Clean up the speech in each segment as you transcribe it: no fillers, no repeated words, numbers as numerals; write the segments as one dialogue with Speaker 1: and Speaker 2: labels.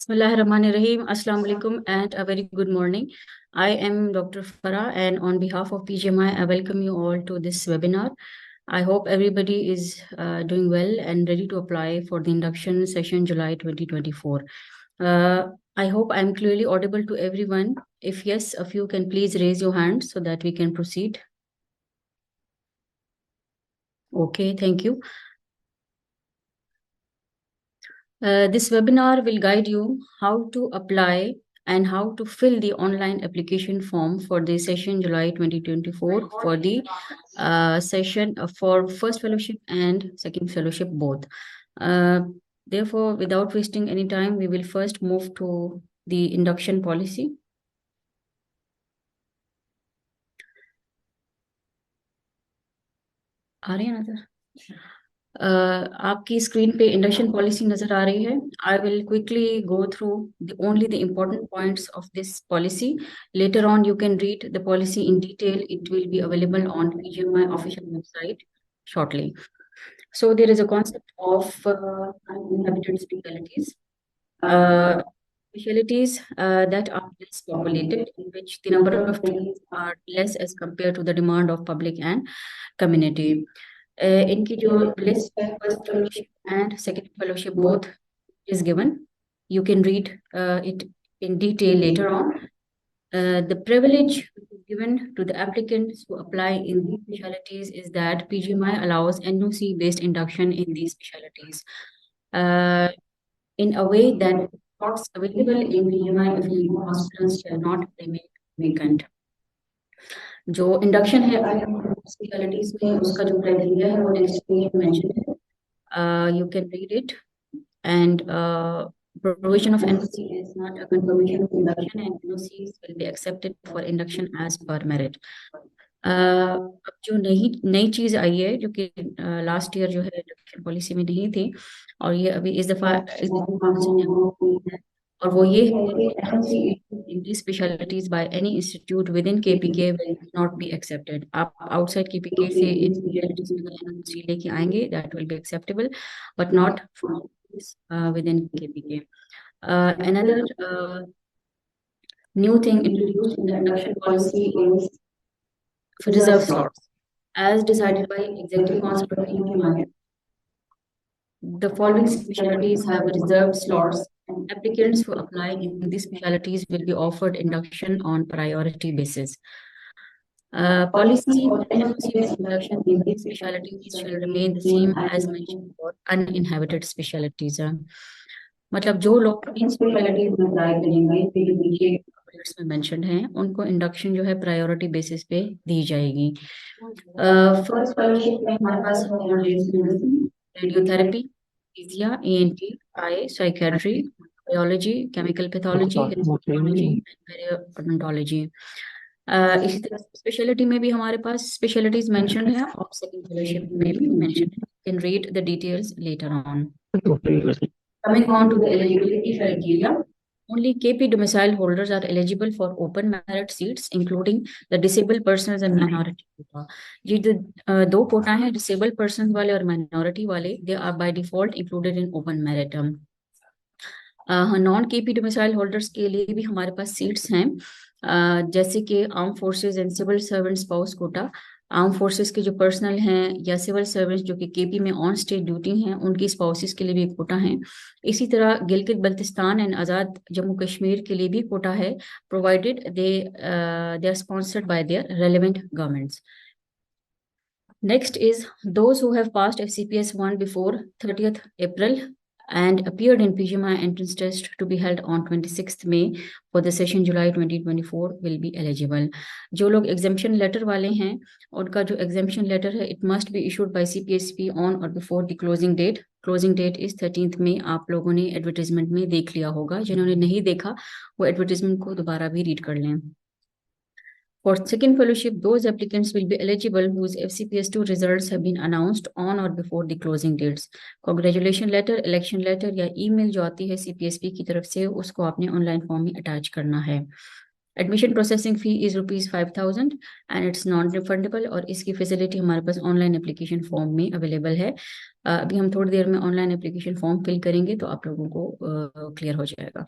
Speaker 1: Bismillahirrahmanirrahim. Assalamu alaikum and a very good morning. I am Dr. Farah, and on behalf of PGMI, I welcome you all to this webinar. I hope everybody is doing well and ready to apply for the induction session July 2024. I hope I'm clearly audible to everyone. If yes, a few can please raise your hand so that we can proceed. Okay, thank you. This webinar will guide you how to apply and how to fill the online application form for the session July 2024 for the session for first fellowship and second fellowship both. Therefore, without wasting any time, we will first move to the induction policy. आ रही है नजर? आपकी screen पे induction policy नजर आ रही है. I will quickly go through only the important points of this policy. Later on you can read the policy in detail. It will be available on PGMI official website shortly. So there is a concept of uninhabited specialities. Specialities that are less populated, in which the number of trees are less as compared to the demand of public and community. इनकी जो list है, first fellowship and second fellowship both is given. You can read it in detail later on. The privilege given to the applicants who apply in these specialties is that PGMI allows NOC-based induction in these specialties in a way that spots available in PGMI affiliated hospitals shall not remain vacant. जो induction है specialities में उसका जो criteria है वो next page में mention है. You can read it and provision of NOC is not a confirmation of induction, and NOCs will be accepted for induction as per merit. अब जो नई चीज आई है जो कि लास्ट ईयर जो है इंडक्शन पॉलिसी में नहीं थी और ये अभी इस दफा और वो ये है कि specialities by any institute with in KPK will not be accepted. आप आउटसाइड KPK से इन स्पेशलिटीज में लेके आएंगे that will be acceptable but not within KPK. Another new thing introduced in the induction policy is reserve slots. As decided by Executive Council of PGMI, the following specialties have reserved slots, and applicants who apply in these specialties will be offered induction on priority basis. Policy on NOC-based induction in these specialties shall remain the same as mentioned for uninhabited specialties. मतलब जो लोग इन specialities में apply करेंगे जो नीचे bullets में mention हैं उनको इंडक्शन जो है प्रायोरिटी बेसिस पे दी जाएगी. फर्स्ट फेलोशिप में हमारे पास रेडियोथेरेपी, फिजिया, ENT, eye, psychiatry, biology, chemical pathology, periodontology. इसी तरह स्पेशलिटी में भी हमारे पास स्पेशलिटीज मेंशन है और सेकंड फेलोशिप में भी मेंशन है. You can read the details later on. Coming on to the eligibility criteria, only KP domicile holders are eligible for open merit seats, including the disabled persons and minority quota. ये जो दो कोटा हैं disabled persons वाले और minority वाले, they are by default included in open merit. Non KP domicile holders के लिए भी हमारे पास सीट्स हैं जैसे कि arm forces and civil servant spouse quota. Arm forces के जो पर्सनल हैं या सिविल सर्वेंट्स जो कि KP में ऑन स्टेट ड्यूटी हैं उनकी स्पाउसेस के लिए भी कोटा है. इसी तरह गिलगित बल्तिस्तान एंड आज़ाद जम्मू कश्मीर के लिए भी कोटा है, provided they are sponsored by their relevant governments. Next is those who have passed FCPS 1 before 30th April and appeared in PGMI entrance test to be held on 26th May for the session July 2024 will be eligible. जो लोग exemption letter वाले हैं उनका जो exemption letter है it must be issued by CPSP on or before the closing date. Closing date is 13th May. आप लोगों ने advertisement में देख लिया होगा, जिन्होंने नहीं देखा वो advertisement को दोबारा भी read कर लें. For second fellowship, those applicants will be eligible whose FCPS 2 results have been announced on or before the closing dates. Congratulation letter, election letter या email जो आती है CPSP की तरफ से उसको आपने online form में attach करना है. Admission processing fee is ₹5,000 and it's non refundable, और इसकी फैसिलिटी हमारे पास ऑनलाइन एप्लीकेशन फॉर्म में अवेलेबल है। अभी हम थोड़ी देर में ऑनलाइन एप्लीकेशन फॉर्म फिल करेंगे तो आप लोगों को क्लियर हो जाएगा।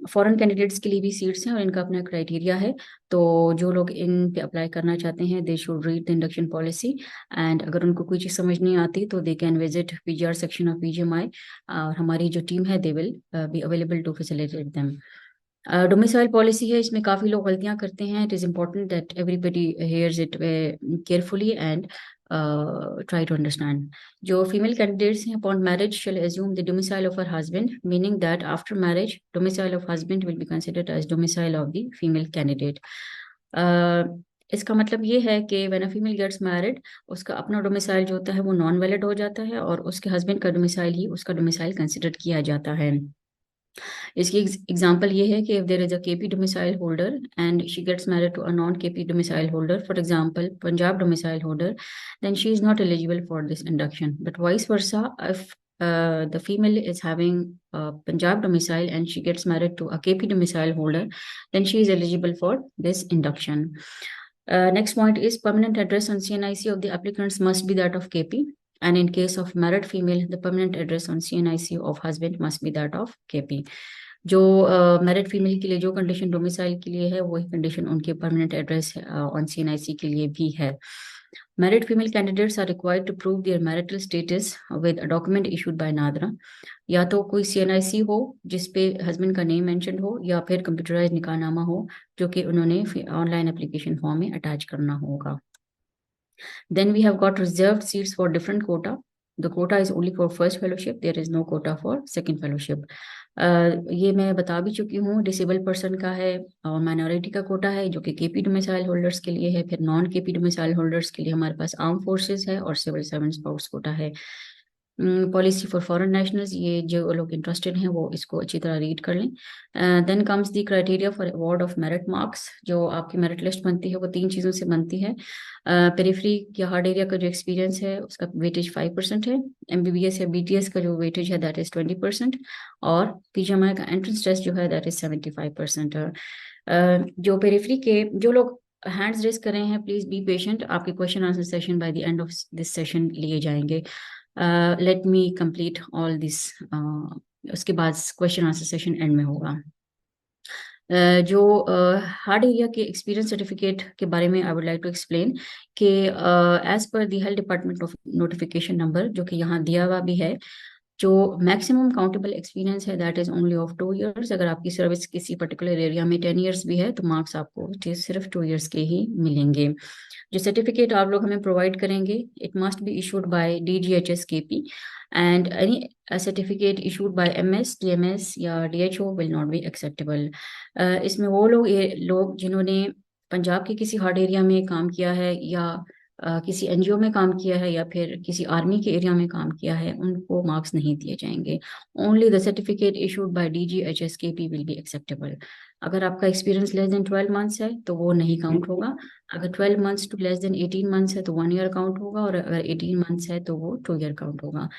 Speaker 1: फॉरेन कैंडिडेट्स के लिए भी सीट्स हैं और इनका अपना क्राइटेरिया है। तो जो लोग इन पे अप्लाई करना चाहते हैं they should read the induction policy, and अगर उनको कोई चीज़ समझ नहीं आती तो they can visit PGR section of PGMI, और हमारी जो टीम है they will be available to facilitate them. Domicile policy है, इसमें काफ़ी लोग गलतियां करते हैं। It is important that everybody hears it carefully and try to understand. जो फीमेल कैंडिडेट्स हैं upon marriage shall assume the domicile of her husband, meaning that after marriage domicile of husband will be considered as domicile of the female candidate. इसका मतलब ये है कि when a female gets married, उसका अपना domicile जो होता है वो नॉन वैलिड हो जाता है और उसके हस्बैंड का डोमिसाइल ही उसका डोमिसाइल कंसिडर किया जाता है। इसकी एग्जांपल ये है कि if there is a KP domicile holder and she gets married to a non KP domicile holder, for example Punjab domicile holder, then she is not eligible for this induction. But vice versa, if the female is having a Punjab domicile and she gets married to a KP domicile holder, then she is eligible for this induction. Next point is permanent address on CNIC of the applicants must be that of KP. And in case of married female, the permanent address on CNIC of husband must be that of KP. जो married female के लिए जो condition domicile के लिए है वही condition उनके permanent address on CNIC के लिए भी है। Married female candidates are required to prove their marital status with a document issued by NADRA, या तो कोई सीएनआईसी हो जिसपे हस्बैंड का नेम मेंशन हो, या फिर कंप्यूटराइज निकाहनामा हो जो कि उन्होंने ऑनलाइन एप्लीकेशन फॉर्म में अटैच करना होगा। Then we have got reserved seats for different quota. The quota is only for first fellowship. There is no quota for second fellowship. ये मैं बता भी चुकी हूँ, डिसेबल पर्सन का है और माइनॉरिटी का कोटा है जो कि केपी डोमिसाइल होल्डर्स के लिए है। फिर नॉन केपी डोमिसाइल होल्डर्स के लिए हमारे पास आर्म फोर्सेस है और सिविल सर्वेंट स्पाउस कोटा है। पॉलिसी फॉर फॉरेन नेशनल्स, ये जो लोग इंटरेस्टेड हैं वो इसको अच्छी तरह रीड कर लें। Then comes the criteria for award of merit marks. जो आपकी मेरिट लिस्ट बनती है वो 3 चीज़ों से बनती है। पेरिफेरी या हार्ड एरिया का जो एक्सपीरियंस है उसका वेटेज 5% है। एमबीबीएस या बीटीएस का जो वेटेज है दैट इज 20%, और पीजीएमआई का एंट्रेंस टेस्ट जो है दैट इज 75%। जो पेरिफेरी के जो लोग हैंड्स रेस कर रहे हैं, प्लीज बी पेशेंट, आपके question answer session by the end of this session लिए जाएंगे। Let me complete all this, उसके बाद क्वेश्चन आंसर सेशन एंड में होगा। जो हार्ड एरिया के एक्सपीरियंस सर्टिफिकेट के बारे में I would like to explain कि as per the health department of notification number जो कि यहाँ दिया हुआ भी है, जो मैक्सिमम काउंटेबल एक्सपीरियंस है that is only of 2 years। अगर आपकी सर्विस किसी पर्टिकुलर एरिया में 10 years भी है तो मार्क्स आपको सिर्फ 2 years के ही मिलेंगे। जो सर्टिफिकेट आप लोग हमें प्रोवाइड करेंगे it must be issued bye DGHS-KP, and any certificate issued by MS, DMS या DHO will not be acceptable. इसमें वो लोग जिन्होंने पंजाब के किसी हार्ड एरिया में काम किया है या किसी एनजीओ में काम किया है या फिर किसी आर्मी के एरिया में काम किया है उनको मार्क्स नहीं दिए जाएंगे। Only the certificate issued by DGHS-KP will be acceptable. अगर आपका एक्सपीरियंस लेस देन 12 months है तो वो नहीं काउंट होगा। अगर 12 months to less than 18 months है तो 1 year काउंट होगा, और अगर 18 months है तो वो 2 year काउंट होगा।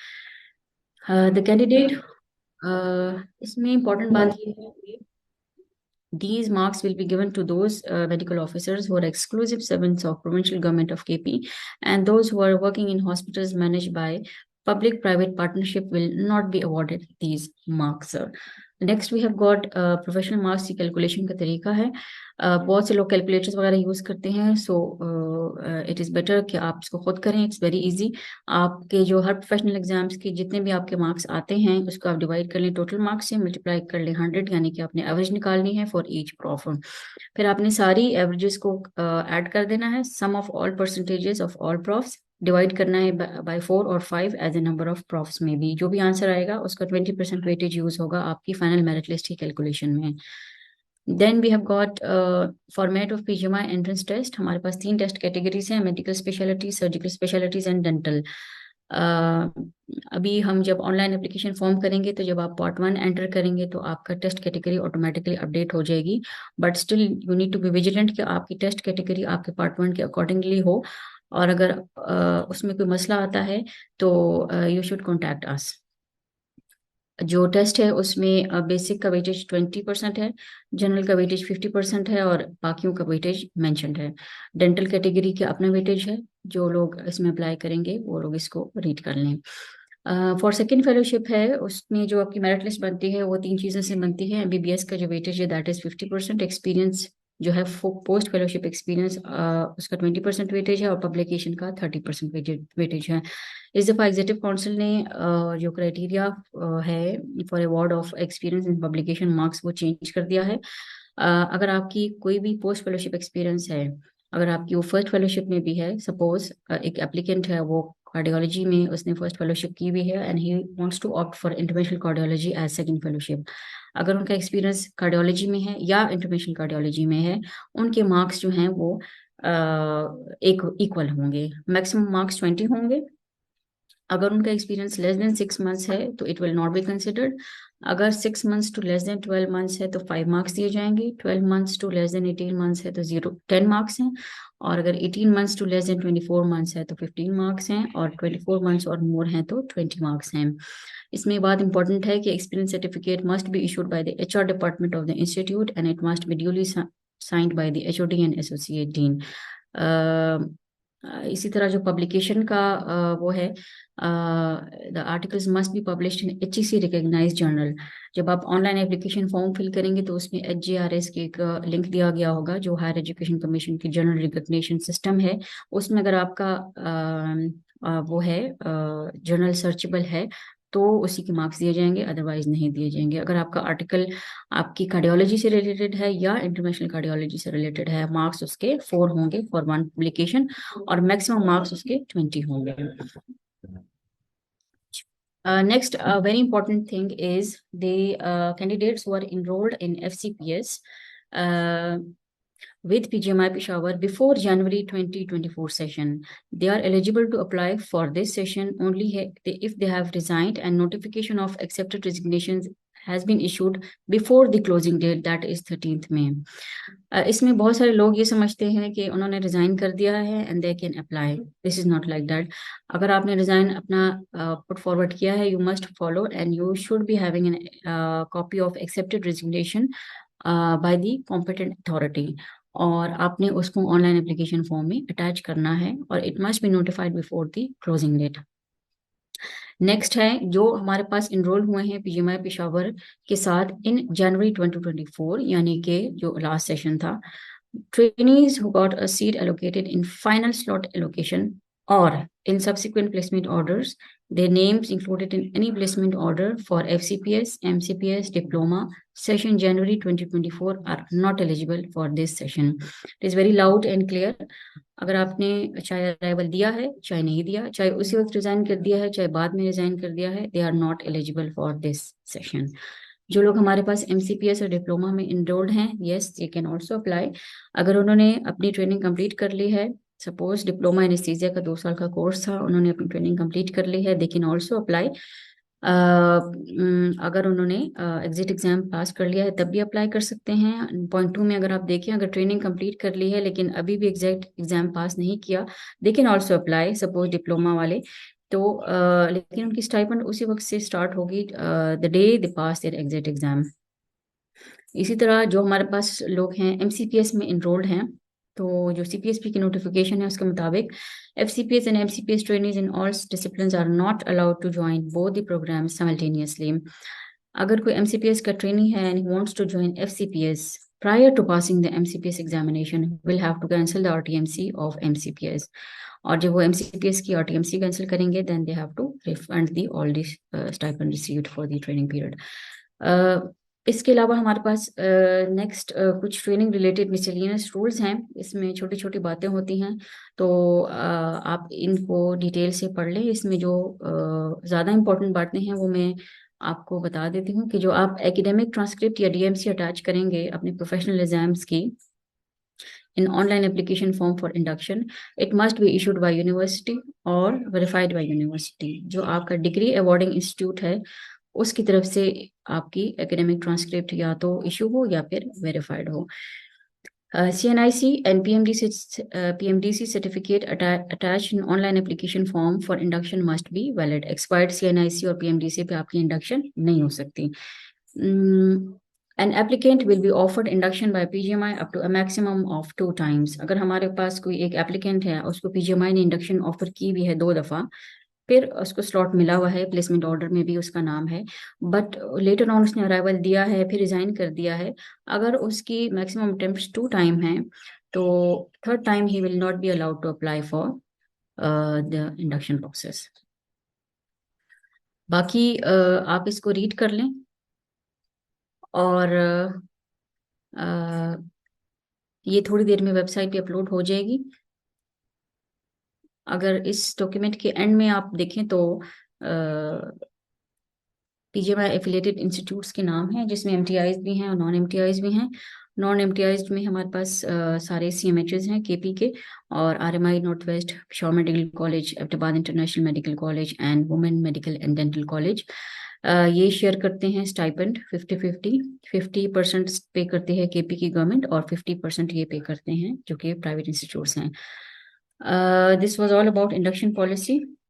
Speaker 1: द कैंडिडेट, इसमें इम्पोर्टेंट बात ये है कि these marks will be given to those medical officers who are exclusive servants of provincial government of KP, and those who are working in hospitals managed by public-private partnership will not be awarded these marks. Next we have got professional marks की calculation का तरीका है। बहुत से लोग calculators वगैरह use करते हैं, सो इट इज़ बेटर कि आप इसको खुद करें। It's very easy. आपके जो हर प्रोफेशनल एग्जाम्स के जितने भी आपके मार्क्स आते हैं उसको आप डिवाइड कर लें टोटल मार्क्स से, मल्टीप्लाई कर लें 100, यानी कि आपने एवरेज निकालनी है फॉर ईच प्रॉफ। फिर आपने सारी एवरेजेस को ऐड कर देना है, sum of all percentages of all profs, divide करना है बाय 4 और 5 as a number of profs में भी। जो भी आंसर आएगा उसका 20% वेटेज यूज होगा आपकी फाइनल मेरिट लिस्ट की कैलकुलेशन में। Then we have got format of PGMI entrance test. हमारे पास 3 टेस्ट कैटेगरीज हैं, medical specialities, surgical specialities and dental. अभी हम जब ऑनलाइन एप्लीकेशन फॉर्म करेंगे तो जब आप पार्ट 1 एंटर करेंगे तो आपका टेस्ट कैटेगरी ऑटोमेटिकली अपडेट हो जाएगी, but still you need to be vigilant कि आपकी टेस्ट कैटेगरी आपके पार्ट 1 के अकॉर्डिंगली हो, और अगर उसमें कोई मसला आता है तो यू शुड कॉन्टैक्ट अस। जो टेस्ट है उसमें बेसिक का वेटेज 20% है, जनरल का वेटेज 50% है, और बाकियों का वेटेज मेंशन्ड है। डेंटल कैटेगरी का अपना वेटेज है, जो लोग इसमें अप्लाई करेंगे वो लोग इसको रीड कर लें। फॉर सेकेंड फेलोशिप है, उसमें जो आपकी मेरिट लिस्ट बनती है वो तीन चीज़ों से बनती है। एमबीबीएस का जो वेटेज है दैट इज 50%, एक्सपीरियंस जो है पोस्ट फेलोशिप एक्सपीरियंस उसका 20% वेटेज है, और पब्लिकेशन का 30% वेटेज है। इस दफ़ा एग्जीक्यूटिव काउंसिल ने जो क्राइटेरिया है for award of experience in publication marks वो चेंज कर दिया है। अगर आपकी कोई भी पोस्ट फेलोशिप एक्सपीरियंस है, अगर आपकी वो फर्स्ट फेलोशिप में भी है, सपोज एक एप्लीकेंट है वो कार्डियोलॉजी में उसने फर्स्ट फेलोशिप की भी है and he wants to opt for interventional cardiology as second fellowship, अगर उनका एक्सपीरियंस कार्डियोलॉजी में है या इंटरवेंशनल कार्डियोलॉजी में है, उनके मार्क्स जो हैं वो एक इक्वल होंगे, मैक्सिमम मार्क्स 20 होंगे। अगर उनका एक्सपीरियंस लेस देन 6 मंथ्स है तो it will not be considered. अगर 6 months to less than 12 months है तो 5 मार्क्स दिए जाएंगे। 12 months to less than 18 months है तो 10 मार्क्स हैं। और अगर 18 months to less than 24 months है तो 15 मार्क्स हैं, और 24 मंथ्स और मोर हैं तो 20 मार्क्स हैं। इसमें बात इंपॉर्टेंट है कि experience certificate must be issued by the HR department of the institute and it must be duly signed by the HOD and associate dean. इसी तरह जो पब्लिकेशन का वो है, the articles must be published in HEC recognised journal. जब आप online application form fill करेंगे तो उसमें एचजीआरएस के एक लिंक दिया गया होगा, जो हायर एजुकेशन कमीशन की जर्नल रिकॉग्निशन सिस्टम है। उसमें अगर आपका वो है जर्नल सर्चेबल है तो उसी के मार्क्स दिए जाएंगे, अदरवाइज नहीं दिए जाएंगे। अगर आपका आर्टिकल आपकी कार्डियोलॉजी से रिलेटेड है या इंटरनेशनल कार्डियोलॉजी से रिलेटेड है, मार्क्स उसके 4 होंगे फॉर वन पब्लिकेशन, और मैक्सिमम मार्क्स उसके 20 होंगे। Next, very important thing is the candidates who are enrolled in FCPS with PGMI Peshawar before January 2024 session. They are eligible to apply for this session only if they have resigned and notification of accepted resignations has been issued before the closing date, that is 13th May. इसमें बहुत सारे लोग ये समझते हैं कि उन्होंने resign कर दिया है and they can apply. This is not like that. अगर आपने रिजाइन अपना पुट फॉरवर्ड किया है, you must follow and you should be having an copy of accepted resignation by the competent authority, और आपने उसको ऑनलाइन एप्लीकेशन फॉर्म में attach करना है, और it must be notified before the closing date. Next है, जो हमारे पास इनरोल हुए हैं पीजीएमआई पेशावर के साथ इन जनवरी 2024, यानी कि जो लास्ट सेशन था, trainees who got a seat allocated in final slot allocation or in subsequent placement orders, their names included in any placement order for FCPS, MCPS, diploma session January 2024 are not eligible for this session. It is very loud and clear. अगर आपने चाहे arrival दिया है, चाहे नहीं दिया, चाहे उसी वक्त रिजाइन कर दिया है, चाहे बाद में रिजाइन कर दिया है, they are not eligible for this session. जो लोग हमारे पास एमसीपीएस और डिप्लोमा में इनरोल्ड हैं, yes they can also apply. अगर उन्होंने अपनी ट्रेनिंग कंप्लीट कर ली है, सपोज डिप्लोमा एनेस्थीसिया का 2 साल का कोर्स था, उन्होंने अपनी ट्रेनिंग कंप्लीट कर ली है, दे कैन आल्सो अप्लाई। अगर उन्होंने एग्जिट एग्जाम पास कर लिया है तब भी अप्लाई कर सकते हैं। पॉइंट 2 में अगर आप देखें, अगर ट्रेनिंग कंप्लीट कर ली है लेकिन अभी भी एग्जिट एग्जाम पास नहीं किया, they can also apply, suppose diploma वाले। तो लेकिन उनकी स्टाइपेंड उसी वक्त से स्टार्ट होगी the day they pass their exit exam. इसी तरह जो हमारे पास लोग हैं एमसीपीएस में इनरोल्ड हैं, तो जो सीपीएसपी की नोटिफिकेशन है उसके मुताबिक FCPS and MCPS trainees in all disciplines are not allowed to join both the programs simultaneously. अगर कोई MCPS का ट्रेनी है and he wants to join FCPS prior to passing the MCPS examination will have to cancel the RTMC of MCPS. और जब वो MCPS की RTMC cancel करेंगे then they have to refund the all the stipend received for the training period. इसके अलावा हमारे पास next कुछ training related miscellaneous rules हैं। इसमें छोटी छोटी बातें होती हैं, तो आप इनको डिटेल से पढ़ लें। इसमें जो ज़्यादा इंपॉर्टेंट बातें हैं वो मैं आपको बता देती हूँ कि जो आप एकेडमिक ट्रांसक्रिप्ट या DMC अटैच करेंगे अपने प्रोफेशनल एग्जाम्स की in online application form for induction, it must be issued by university or verified by university. जो आपका डिग्री अवॉर्डिंग इंस्टीट्यूट है उसकी तरफ से आपकी एकेडमिक ट्रांसक्रिप्ट या तो इशू हो या फिर वेरीफाइड हो। CNIC and PMDC certificate attached in online application form for induction must be valid. Expired CNIC और PMDC पे आपकी induction नहीं हो सकती. An applicant will be offered induction by PGMI up to a maximum of 2 times. अगर हमारे पास कोई एक applicant है, उसको PGMI ने induction offer की भी है 2 दफा, फिर उसको स्लॉट मिला हुआ है, प्लेसमेंट ऑर्डर में भी उसका नाम है, बट लेटर ऑन उसने अराइवल दिया है, फिर रिजाइन कर दिया है, अगर उसकी मैक्सिमम अटेम्प्ट्स 2 टाइम है, तो third time he will not be allowed to apply for the induction process. बाकी आप इसको रीड कर लें और ये थोड़ी देर में वेबसाइट पे अपलोड हो जाएगी. अगर इस डॉक्यूमेंट के एंड में आप देखें तो पीजीआई एफिलिएटेड इंस्टीट्यूट्स के नाम हैं, जिसमें एमटीआईज भी हैं और नॉन एमटीआईज भी हैं. नॉन एमटीआईज में हमारे पास सारे सीएमएचएस हैं केपी के, और RMI north west, sure medical college, Abbottabad international medical college and women medical and dental college. ये शेयर करते हैं स्टाइपेंड 50-50. 50% पे करते हैं केपी की गवर्नमेंट और 50% ये पे करते हैं जो कि प्राइवेट इंस्टीट्यूट्स हैं. This was all about induction policy.